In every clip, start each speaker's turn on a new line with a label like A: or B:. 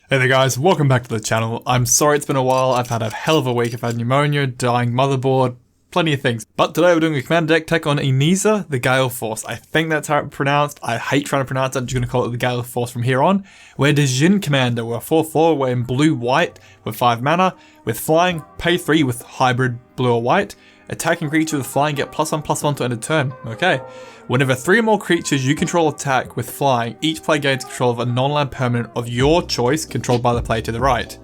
A: Hey there guys, welcome back to the channel. I'm sorry it's been a while, I've had a hell of a week. I've had pneumonia, dying motherboard, plenty of things. But today we're doing a commander deck tech on Inisa, the Gale Force. I think that's how it's pronounced. I hate trying to pronounce it, I'm just going to call it the Gale Force from here on. We're the Jin commander, we're 4/4, we're in blue-white with 5 mana, with flying, pay 3 with hybrid blue or white. Attacking creature with flying get +1/+1 to end a turn. Okay. Whenever 3 or more creatures you control attack with flying, each player gains control of a non-land permanent of your choice controlled by the player to the right.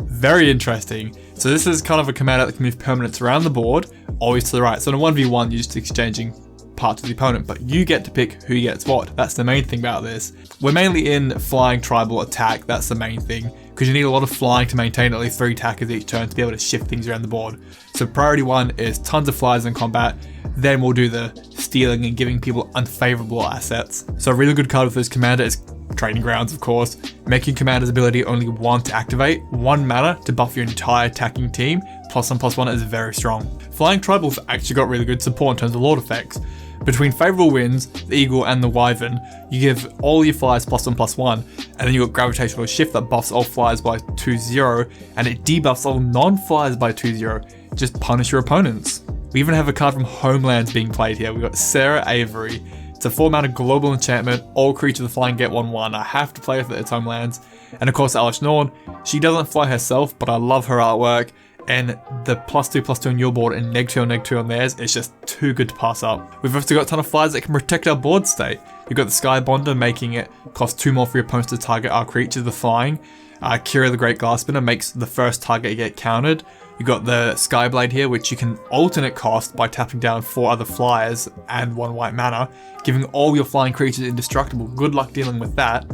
A: Very interesting. So this is kind of a commander that can move permanents around the board, always to the right. So in a 1v1 you're just exchanging parts of the opponent, but you get to pick who gets what. That's the main thing about this. We're mainly in flying tribal attack, that's the main thing, because you need a lot of flying to maintain at least 3 attackers each turn to be able to shift things around the board. So priority 1 is tons of flyers in combat, then we'll do the stealing and giving people unfavorable assets. So a really good card with this commander is Training Grounds, of course, making commander's ability only 1 to activate, 1 mana to buff your entire attacking team, +1/+1 is very strong. Flying tribals actually got really good support in terms of lord effects. Between favorable winds, the eagle and the wyvern, you give all your flyers +1/+1, and then you got gravitational shift that buffs all flyers by 2/0, and it debuffs all non-flyers by 2/0. Just punish your opponents. We even have a card from Homelands being played here. We've got Sarah Avery. It's a 4 mana global enchantment. All creatures with flying get 1/1. I have to play with it at Homelands. And of course Alice Norn. She doesn't fly herself, but I love her artwork. And the +2/+2 on your board and -2 on theirs is just too good to pass up. We've also got a ton of flyers that can protect our board state. You've got the Sky Bonder, making it cost 2 more for your opponents to target our creatures with flying. Kira the Great Glassspinner makes the first target get countered. You've got the Skyblade here, which you can alternate cost by tapping down 4 other flyers and 1 white mana, giving all your flying creatures indestructible. Good luck dealing with that.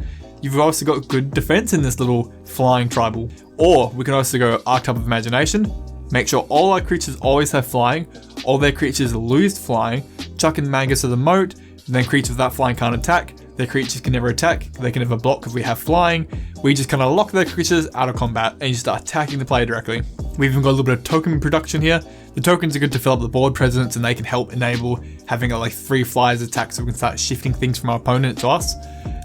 A: You've also got good defense in this little flying tribal. Or we can also go Archetype of Imagination, make sure all our creatures always have flying, all their creatures lose flying, chuck in Magus of the Moat, then creatures without flying can't attack, their creatures can never attack, they can never block because we have flying. We just kind of lock their creatures out of combat and you start attacking the player directly. We've even got a little bit of token production here. The tokens are good to fill up the board presence and they can help enable having like 3 flyers attack so we can start shifting things from our opponent to us.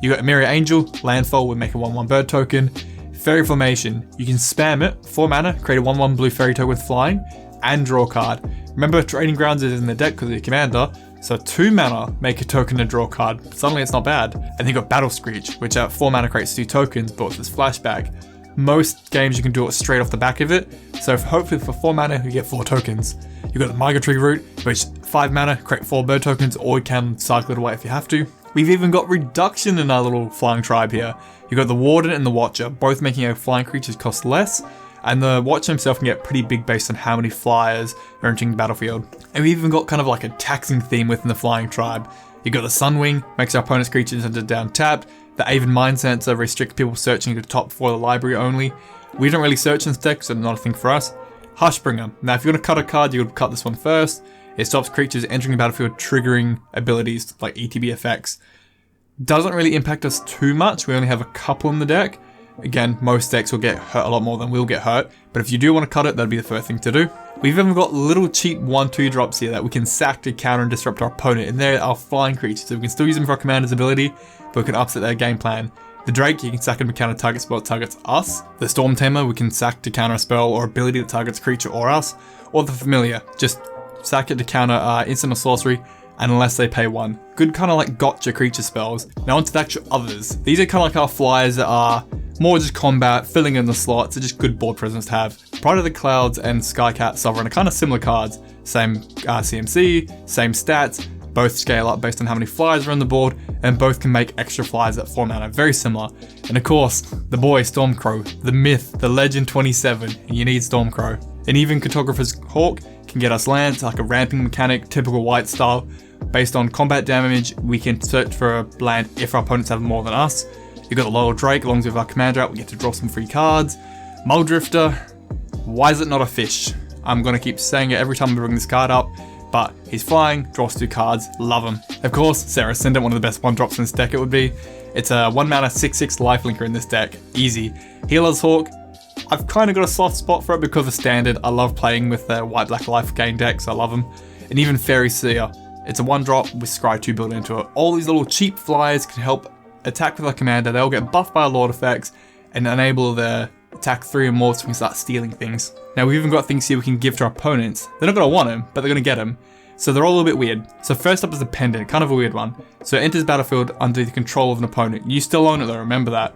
A: You got Emiria Angel, landfall, we make a 1/1 bird token. Fairy Formation, you can spam it, 4 mana, create a 1/1 blue fairy token with flying, and draw a card. Remember, Training Grounds is in the deck because of your commander, so 2 mana, make a token and draw a card. Suddenly it's not bad. And then you got Battle Screech, which at 4 mana creates 2 tokens, but with this flashback. Most games you can do it straight off the back of it, so hopefully for 4 mana you get 4 tokens. You got the Migratory Route, which 5 mana, create 4 bird tokens, or you can cycle it away if you have to. We've even got reduction in our little flying tribe here. You've got the Warden and the Watcher, both making our flying creatures cost less, and the Watcher himself can get pretty big based on how many flyers are entering the battlefield. And we've even got kind of like a taxing theme within the flying tribe. You've got the Sunwing, makes our opponent's creatures enter down tapped. The Aven Mind Sensor restricts people searching the top 4 of the library only. We don't really search in this deck, so not a thing for us. Hushbringer. Now if you're going to cut a card, you would cut this one first. It stops creatures entering the battlefield triggering abilities like ETB effects. Doesn't really impact us too much, we only have a couple in the deck. Again, most decks will get hurt a lot more than we'll get hurt, but if you do want to cut it, that'd be the first thing to do. We've even got little cheap 1/2 drops here that we can sack to counter and disrupt our opponent, and they're our flying creatures, so we can still use them for our commander's ability, but we can upset their game plan. The Drake, you can sack him to counter target spell that targets us. The Storm Tamer, we can sack to counter a spell or ability that targets a creature or us. Or the Familiar, just sack it to counter instant or sorcery, and unless they pay 1. Good kind of like gotcha creature spells. Now onto the actual others. These are kind of like our flyers that are more just combat, filling in the slots, they're just good board presence to have. Pride of the Clouds and Skycat Sovereign are kind of similar cards. Same CMC, same stats, both scale up based on how many flyers are on the board, and both can make extra flyers at 4 mana, very similar. And of course, the boy Stormcrow, the myth, the legend 27, and you need Stormcrow. And even Cartographer's Hawk can get us lands, like a ramping mechanic, typical white style. Based on combat damage, we can search for a land if our opponents have more than us. You've got the Loyal Drake, along with our commander out, we get to draw some free cards. Muldrifter, why is it not a fish? I'm going to keep saying it every time I bring this card up, but he's flying, draws 2 cards, love him. Of course, Sarah Ascendant, one of the best 1-drops in this deck it would be. It's a 1 mana 6/6 lifelinker in this deck, easy. Healer's Hawk, I've kind of got a soft spot for it because of standard. I love playing with the white-black life gain decks, I love them. And even Fairy Seer, it's a 1-drop with Scry 2 built into it. All these little cheap flyers can help attack with our commander, they'll get buffed by our Lord effects, and enable the attack 3 or more so we can start stealing things. Now we've even got things here we can give to our opponents. They're not going to want them, but they're going to get them. So they're all a little bit weird. So first up is the pendant, kind of a weird one. So it enters battlefield under the control of an opponent. You still own it though, remember that.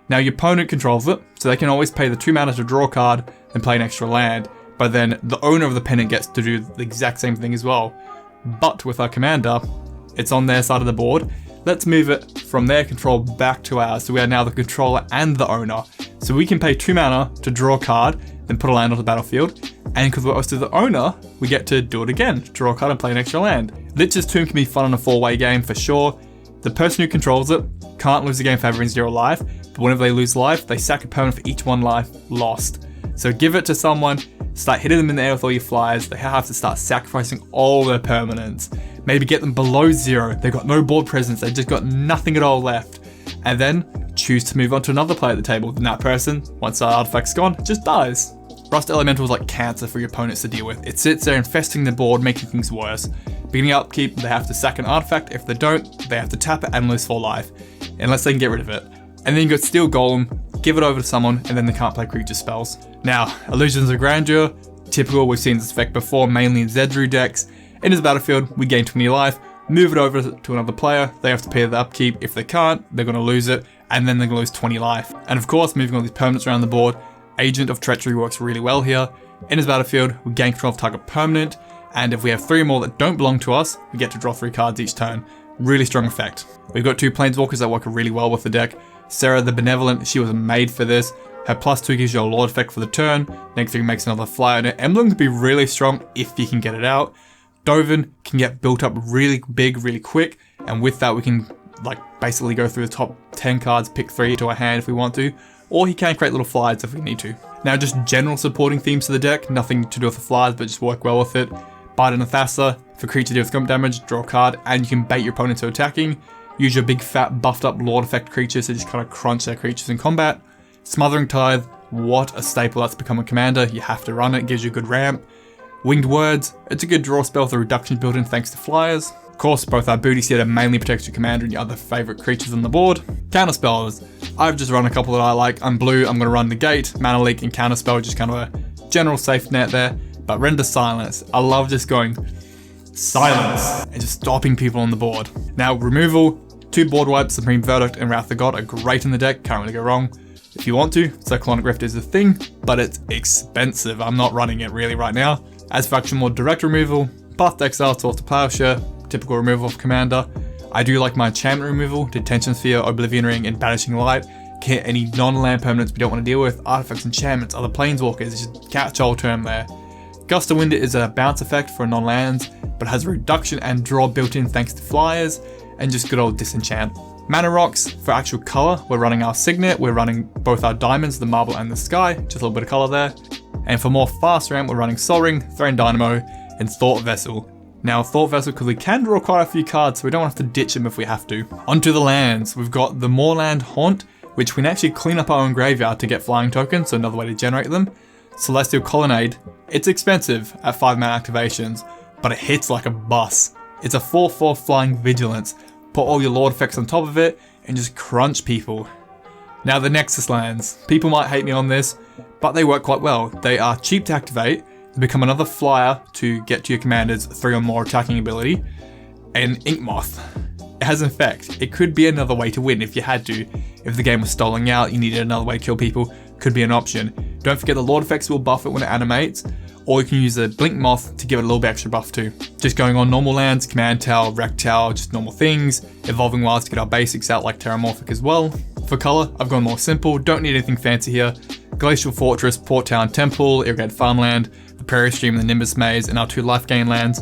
A: Now your opponent controls it, so they can always pay the 2 mana to draw a card and play an extra land. But then the owner of the pendant gets to do the exact same thing as well. But with our commander, it's on their side of the board. Let's move it from their control back to ours, so we are now the controller and the owner. So we can pay 2 mana to draw a card, then put a land on the battlefield, and because we're also the owner, we get to do it again, draw a card and play an extra land. Lich's Tomb can be fun in a 4-way game for sure. The person who controls it can't lose the game for having 0 life, but whenever they lose life, they sack a permanent for each 1 life lost. So give it to someone, start hitting them in the air with all your flyers, they have to start sacrificing all their permanents. Maybe get them below 0, they've got no board presence, they've just got nothing at all left. And then choose to move on to another player at the table. Then that person, once that artifact's gone, just dies. Rust Elemental is like cancer for your opponents to deal with. It sits there infesting the board, making things worse. Beginning upkeep, they have to sack an artifact. If they don't, they have to tap it and lose 4 life, unless they can get rid of it. And then you got Steel Golem, give it over to someone, and then they can't play creature spells. Now, Illusions of Grandeur, typical, we've seen this effect before, mainly in Zedruu decks. In his battlefield, we gain 20 life, move it over to another player, they have to pay the upkeep. If they can't, they're going to lose it, and then they're going to lose 20 life. And of course, moving all these permanents around the board, Agent of Treachery works really well here. In his battlefield, we gain control of target permanent, and if we have 3 more that don't belong to us, we get to draw 3 cards each turn. Really strong effect. We've got 2 Planeswalkers that work really well with the deck. Sarah the Benevolent, she was made for this. Her +2 gives you a Lord effect for the turn, next thing makes another flyer, and her emblem can be really strong if you can get it out. Dovin can get built up really big, really quick, and with that we can basically go through the top 10 cards, pick 3 to our hand if we want to, or he can create little flyers if we need to. Now just general supporting themes to the deck, nothing to do with the flyers, but just work well with it. Bite and Thassa, for creature deals combat damage, draw a card, and you can bait your opponent to attacking. Use your big fat buffed up Lord effect creatures to just kind of crunch their creatures in combat. Smothering Tithe, what a staple that's become a commander, you have to run it, gives you a good ramp. Winged Words, it's a good draw spell with a reduction built in thanks to flyers. Of course, both our booty setter mainly protects your commander and your other favourite creatures on the board. Counterspells, I've just run a couple that I like. I'm blue, I'm going to run Negate, Mana Leak and Counterspell, just kind of a general safe net there. But Render Silence, I love just going silence and just stopping people on the board. Now removal, 2 board wipes, Supreme Verdict and Wrath of God are great in the deck, can't really go wrong. If you want to, Cyclonic Rift is a thing, but it's expensive. I'm not running it really right now. As for actual more direct removal, Path to Exile, Talk to Plowshare, typical removal of Commander. I do like my enchantment removal, Detention Sphere, Oblivion Ring, and Banishing Light. Get any non-land permanents we don't want to deal with, artifacts, enchantments, other planeswalkers, just catch-all term there. Gust of Wind is a bounce effect for non-lands, but has a reduction and draw built in thanks to flyers, and just good old disenchant. Mana Rocks, for actual colour, we're running our Signet, we're running both our diamonds, the marble and the sky, just a little bit of colour there. And for more fast ramp, we're running Sol Ring, Thrain Dynamo, and Thought Vessel. Now Thought Vessel, because we can draw quite a few cards, so we don't have to ditch them if we have to. Onto the lands, we've got the Moorland Haunt, which we can actually clean up our own graveyard to get flying tokens, so another way to generate them. Celestial Colonnade, it's expensive at 5 mana activations, but it hits like a bus. It's a 4/4 flying vigilance. Put all your Lord effects on top of it, and just crunch people. Now the Nexus lands. People might hate me on this, but they work quite well. They are cheap to activate, they become another flyer to get to your commander's 3 or more attacking ability, and Ink Moth. It has an effect. It could be another way to win if you had to. If the game was stalling out, you needed another way to kill people, could be an option. Don't forget the Lord effects will buff it when it animates, or you can use a Blink Moth to give it a little bit extra buff too. Just going on normal lands, Command Tower, Wreck Tower, just normal things. Evolving Wilds to get our basics out like Terramorphic as well. For colour, I've gone more simple, don't need anything fancy here. Glacial Fortress, Port Town Temple, Irrigated Farmland, the Prairie Stream, the Nimbus Maze, and our 2 life gain lands.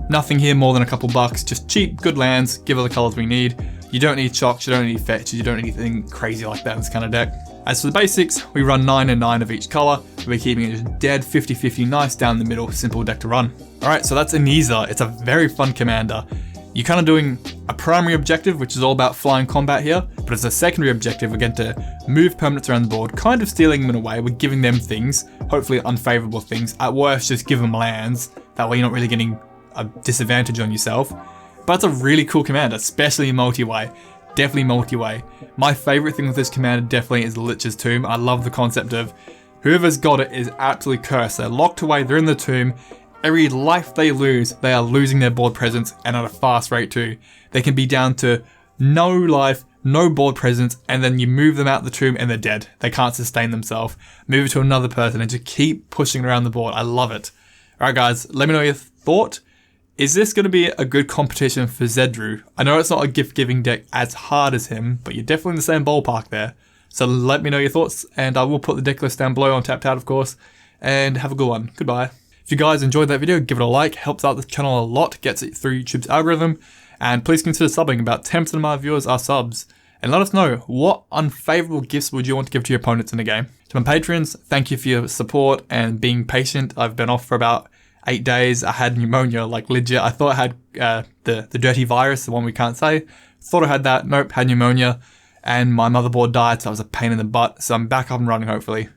A: Nothing here more than a couple bucks, just cheap, good lands, give all the colours we need. You don't need shocks, you don't need fetches, you don't need anything crazy like that in this kind of deck. As for the basics, we run 9 and 9 of each colour, we're keeping it just dead 50-50 nice down the middle, simple deck to run. Alright, so that's Inisa, it's a very fun commander. You're kind of doing a primary objective, which is all about flying combat here, but as a secondary objective, we're going to move permanents around the board, kind of stealing them in a way, we're giving them things, hopefully unfavourable things, at worst just give them lands, that way you're not really getting a disadvantage on yourself. But it's a really cool commander, especially in multi-way. definitely multi-way. My favourite thing with this commander definitely is Lich's Tomb. I love the concept of whoever's got it is absolutely cursed. They're locked away, they're in the tomb. Every life they lose, they are losing their board presence, and at a fast rate too. They can be down to no life, no board presence, and then you move them out the tomb and they're dead. They can't sustain themselves. Move it to another person and just keep pushing around the board. I love it. Alright guys, let me know your thought. Is this going to be a good competition for Zedruu? I know it's not a gift-giving deck as hard as him, but you're definitely in the same ballpark there. So let me know your thoughts, and I will put the deck list down below on Tapped Out, of course. And have a good one. Goodbye. If you guys enjoyed that video, give it a like. Helps out the channel a lot, gets it through YouTube's algorithm. And please consider subbing. About 10% of my viewers are subs. And let us know, what unfavorable gifts would you want to give to your opponents in the game? To my patrons, thank you for your support and being patient. I've been off for about 8 days. I had pneumonia, like legit. I thought I had the dirty virus, the one we can't say. Thought I had that. Nope, had pneumonia. And my motherboard died, so I was a pain in the butt. So I'm back up and running, hopefully.